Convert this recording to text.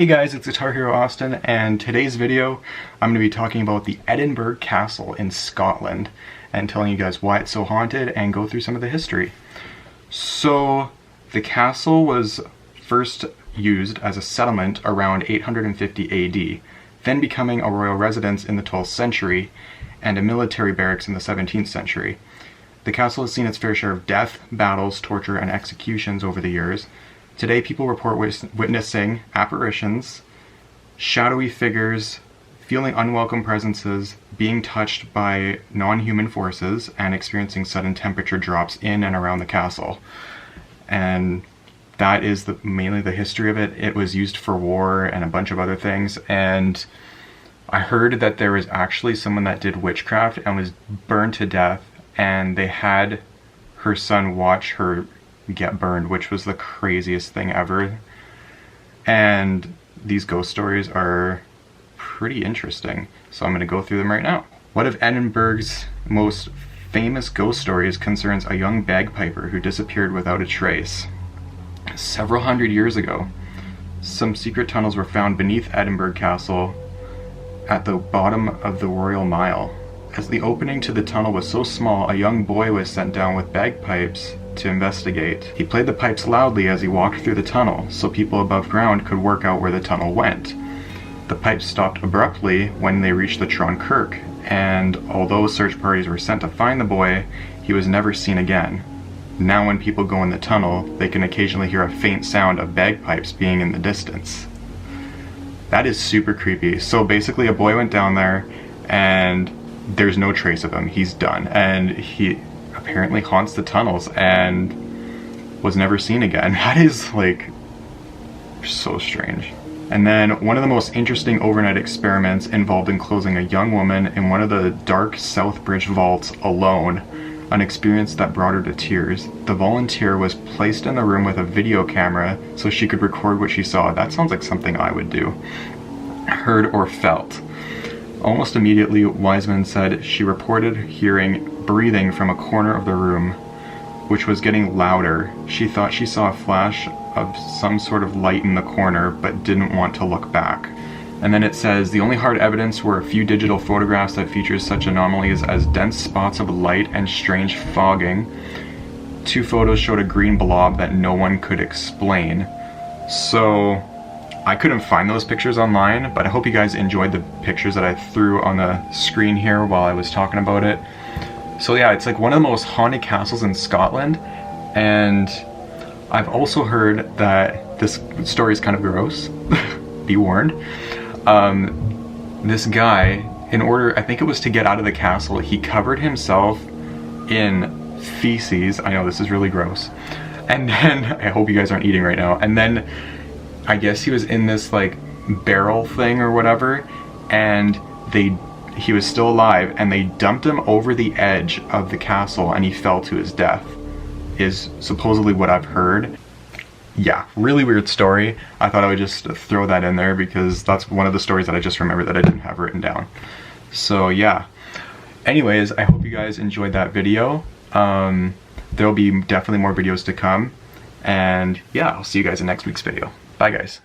Hey guys, it's Guitar Hero Austin, and today's video I'm going to be talking about the Edinburgh Castle in Scotland and telling you guys why it's so haunted and go through some of the history. So the castle was first used as a settlement around 850 AD, then becoming a royal residence in the 12th century and a military barracks in the 17th century. The castle has seen its fair share of death, battles, torture, and executions over the years. Today, people report witnessing apparitions, shadowy figures, feeling unwelcome presences, being touched by non-human forces, and experiencing sudden temperature drops in and around the castle. And that is mainly the history of it. It was used for war and a bunch of other things. And I heard that there was actually someone that did witchcraft and was burned to death, and they had her son watch her get burned, which was the craziest thing ever. And these ghost stories are pretty interesting, so I'm going to go through them right now. One of Edinburgh's most famous ghost stories concerns a young bagpiper who disappeared without a trace. Several hundred years ago, some secret tunnels were found beneath Edinburgh Castle at the bottom of the Royal Mile. As the opening to the tunnel was so small, a young boy was sent down with bagpipes to investigate. He played the pipes loudly as he walked through the tunnel, so people above ground could work out where the tunnel went. The pipes stopped abruptly when they reached the Tron Kirk, and although search parties were sent to find the boy, he was never seen again. Now when people go in the tunnel, they can occasionally hear a faint sound of bagpipes being in the distance. That is super creepy. So basically a boy went down there and there's no trace of him. He's done. And he apparently haunts the tunnels and was never seen again. That is like so strange. And then one of the most interesting overnight experiments involved enclosing a young woman in one of the dark South Bridge vaults alone, an experience that brought her to tears. The volunteer was placed in the room with a video camera so she could record what she saw. That sounds like something I would do. Heard or felt. Almost immediately, Wiseman said she reported hearing breathing from a corner of the room, which was getting louder. She thought she saw a flash of some sort of light in the corner, but didn't want to look back. And then it says, the only hard evidence were a few digital photographs that features such anomalies as dense spots of light and strange fogging. 2 photos showed a green blob that no one could explain. So I couldn't find those pictures online, but I hope you guys enjoyed the pictures that I threw on the screen here while I was talking about it. So yeah, it's like one of the most haunted castles in Scotland, and I've also heard that this story is kind of gross. Be warned. This guy, in order, I think it was to get out of the castle, he covered himself in feces. I know this is really gross. And then, I hope you guys aren't eating right now. And then I guess he was in this like barrel thing or whatever, and he was still alive, and they dumped him over the edge of the castle and he fell to his death, is supposedly what I've heard. Yeah, really weird story. I thought I would just throw that in there because that's one of the stories that I just remembered that I didn't have written down. So yeah. Anyways, I hope you guys enjoyed that video. There'll be definitely more videos to come. And yeah, I'll see you guys in next week's video. Bye guys.